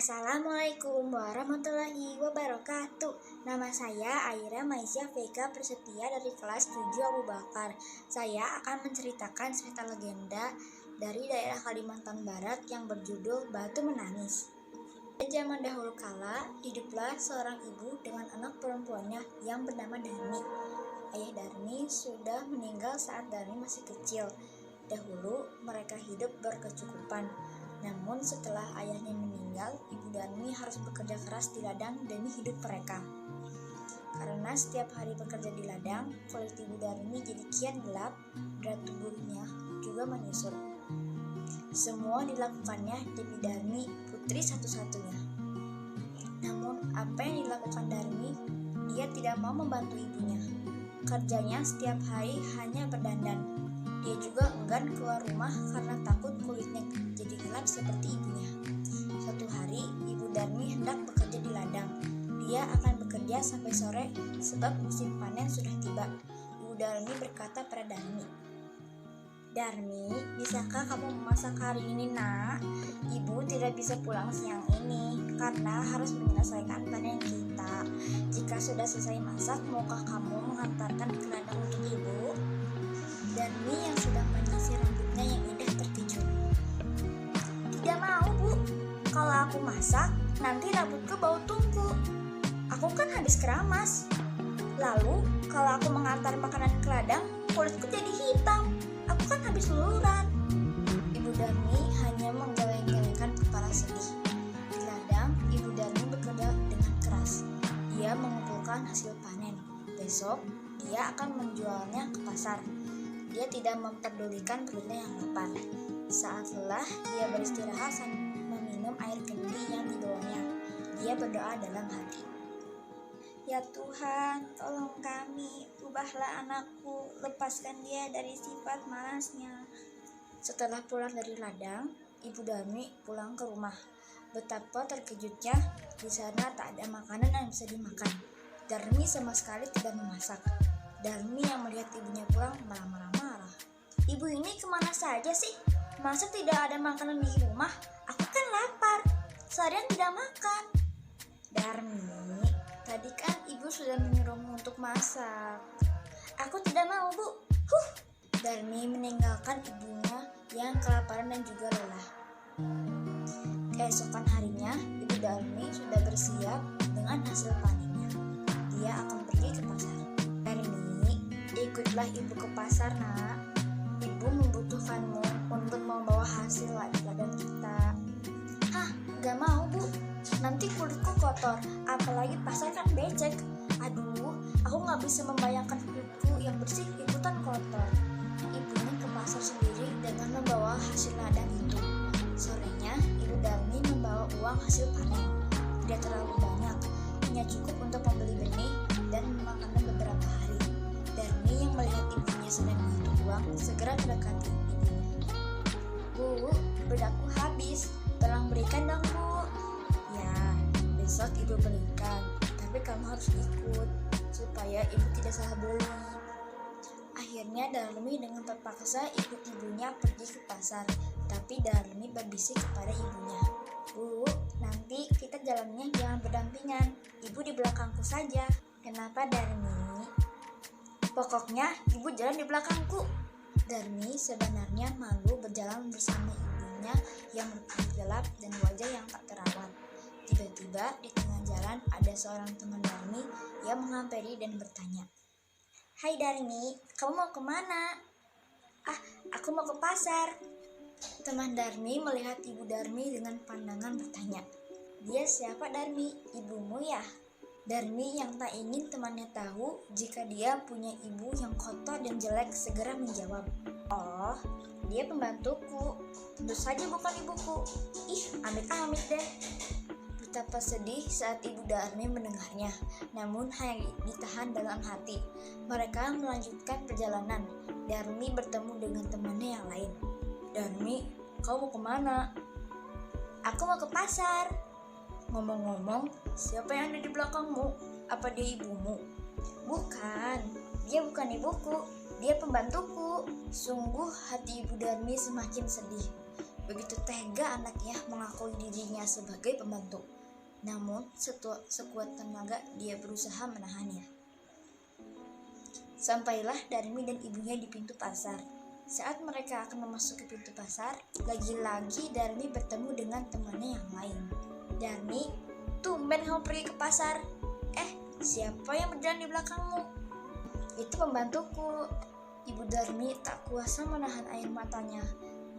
Assalamualaikum warahmatullahi wabarakatuh. Nama saya Aira Maisya Vega Prasetya dari kelas 7 Abu Bakar. Saya akan menceritakan cerita legenda dari daerah Kalimantan Barat yang berjudul Batu Menangis. Pada zaman dahulu kala, hiduplah seorang ibu dengan anak perempuannya yang bernama Darmi. Ayah Darmi sudah meninggal saat Darmi masih kecil. Dahulu mereka hidup berkecukupan. Namun setelah ayahnya meninggal, ibu Darmi harus bekerja keras di ladang demi hidup mereka. Karena setiap hari bekerja di ladang, kulit ibu Darmi jadi kian gelap, berat tubuhnya juga menyusut. Semua dilakukannya demi Darmi, putri satu-satunya. Namun apa yang dilakukan Darmi? Dia tidak mau membantu ibunya. Kerjanya setiap hari hanya berdandan. Dia juga enggan keluar rumah karena takut kulitnya jadi gelap seperti ibunya. Suatu hari, ibu Darmi hendak bekerja di ladang. Dia akan bekerja sampai sore sebab musim panen sudah tiba. Ibu Darmi berkata pada Darmi, "Darmi, bisakah kamu memasak hari ini, nak? Ibu tidak bisa pulang siang ini karena harus menyelesaikan panen kita. Jika sudah selesai masak, maukah kamu mengantarkan ke ladang untuk ibu?" Darmi yang sedang menyisir rambutnya yang indah terkejut. "Tidak mau, Bu. Kalau aku masak, nanti rambutku bau tungku. Aku kan habis keramas. Lalu, kalau aku mengantar makanan ke ladang, kulitku jadi hitam. Aku kan habis luluran." Ibu Darmi hanya menggeleng-gelengkan kepala sedih. Di ladang, Ibu Darmi bekerja dengan keras. Dia mengumpulkan hasil panen. Besok, dia akan menjualnya ke pasar. Dia tidak memperdulikan perutnya yang lapar. Saat lelah, dia beristirahat sambil meminum air kendi yang dibawanya. Dia berdoa dalam hati, "Ya Tuhan, tolong kami, ubahlah anakku, lepaskan dia dari sifat malasnya." Setelah pulang dari ladang, Ibu Darmi pulang ke rumah. Betapa terkejutnya, di sana tak ada makanan yang bisa dimakan. Darmi sama sekali tidak memasak. Darmi yang melihat ibunya pulang malah marah-marah. "Ibu ini kemana saja sih? Masa tidak ada makanan di rumah? Aku kan lapar, seharian tidak makan." "Darmi, tadi kan ibu sudah menyuruhmu untuk masak." "Aku tidak mau, Bu." Darmi meninggalkan ibunya yang kelaparan dan juga lelah. Keesokan harinya, Ibu Darmi sudah bersiap dengan hasil panennya. Dia akan pergi ke pasar. "Darmi, ikutlah ibu ke pasar, nak. Ibu membutuhkanmu untuk membawa hasil ladang kita." "Hah, gak mau, Bu. Nanti kulitku kotor, apalagi pasar kan becek. Aduh, aku gak bisa membayangkan kulitku yang bersih ikutan kotor." Ibunya ke pasar sendiri dengan membawa hasil ladang itu. Sorenya, Ibu Darmi membawa uang hasil panen. Tidak terlalu banyak, hanya cukup untuk membeli benih dan makanan beberapa hari. Darmi yang melihat ibunya sedang menghitung uang segera mendekati ibunya. "Bu, bedakku habis, tolong berikan dong, Bu." "Ya, besok ibu belikan, tapi kamu harus ikut supaya ibu tidak salah beli." Akhirnya Darmi dengan terpaksa ikut ibunya pergi ke pasar. Tapi Darmi berbisik kepada ibunya, "Bu, nanti kita jalannya jangan berdampingan. Ibu di belakangku saja." "Kenapa, Darmi?" "Pokoknya ibu jalan di belakangku." Darmi sebenarnya malu berjalan bersama ibunya yang berkulit gelap dan wajah yang tak terawat. Tiba-tiba di tengah jalan ada seorang teman Darmi yang menghampiri dan bertanya, "Hai Darmi, kamu mau kemana?" "Ah, aku mau ke pasar." Teman Darmi melihat Ibu Darmi dengan pandangan bertanya, "Dia siapa, Darmi? Ibumu ya?" Darmi yang tak ingin temannya tahu jika dia punya ibu yang kotor dan jelek segera menjawab, "Oh, dia pembantuku. Tentu saja bukan ibuku. Ih, amit-amit deh." Betapa sedih saat Ibu Darmi mendengarnya, namun hanya ditahan dalam hati. Mereka melanjutkan perjalanan. Darmi bertemu dengan temannya yang lain. "Darmi, kau mau kemana?" "Aku mau ke pasar." "Ngomong-ngomong, siapa yang ada di belakangmu? Apa dia ibumu?" "Bukan, dia bukan ibuku, dia pembantuku." Sungguh hati Ibu Darmi semakin sedih. Begitu tega anaknya mengakui dirinya sebagai pembantu. Namun sekuat tenaga dia berusaha menahannya. Sampailah Darmi dan ibunya di pintu pasar. Saat mereka akan memasuki pintu pasar, lagi-lagi Darmi bertemu dengan temannya yang lain. "Darmi, tumben kamu pergi ke pasar. Siapa yang berjalan di belakangmu?" "Itu pembantuku." Ibu Darmi tak kuasa menahan air matanya.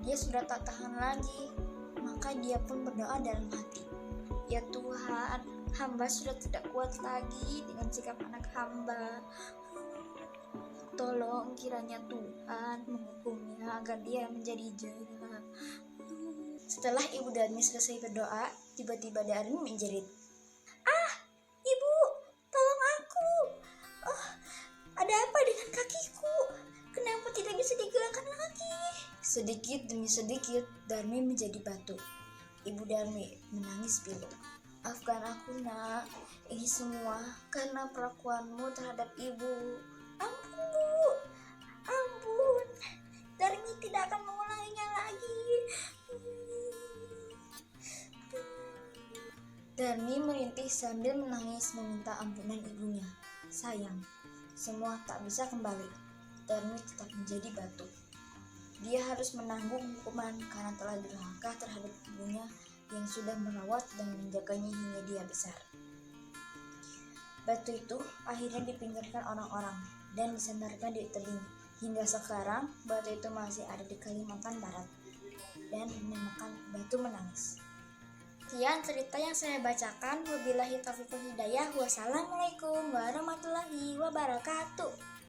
Dia sudah tak tahan lagi. Maka dia pun berdoa dalam hati, "Ya Tuhan, hamba sudah tidak kuat lagi dengan sikap anak hamba. Tolong kiranya Tuhan menghukumnya agar dia menjadi jahat." Setelah Ibu Darmi selesai berdoa, tiba-tiba Darmi menjerit, "Ibu, tolong aku. Oh, ada apa dengan kakiku? Kenapa tidak bisa digerakkan lagi?" Sedikit demi sedikit, Darmi menjadi batu. Ibu Darmi menangis pilu. "Maafkan aku, Nak. Ini semua karena perlakuanmu terhadap ibu." "Ampun, Bu. Ampun. Darmi tidak akan mengulanginya lagi." Darmi merintih sambil menangis meminta ampunan ibunya. Sayang, semua tak bisa kembali. Darmi tetap menjadi batu. Dia harus menanggung hukuman karena telah durhaka terhadap ibunya yang sudah merawat dan menjaganya hingga dia besar. Batu itu akhirnya dipinggirkan orang-orang dan disandarkan di tebing. Hingga sekarang, batu itu masih ada di Kalimantan Barat dan dinamakan Batu Menangis. Sekian cerita yang saya bacakan. Wabillahi taufiq wal hidayah. Wassalamualaikum warahmatullahi wabarakatuh.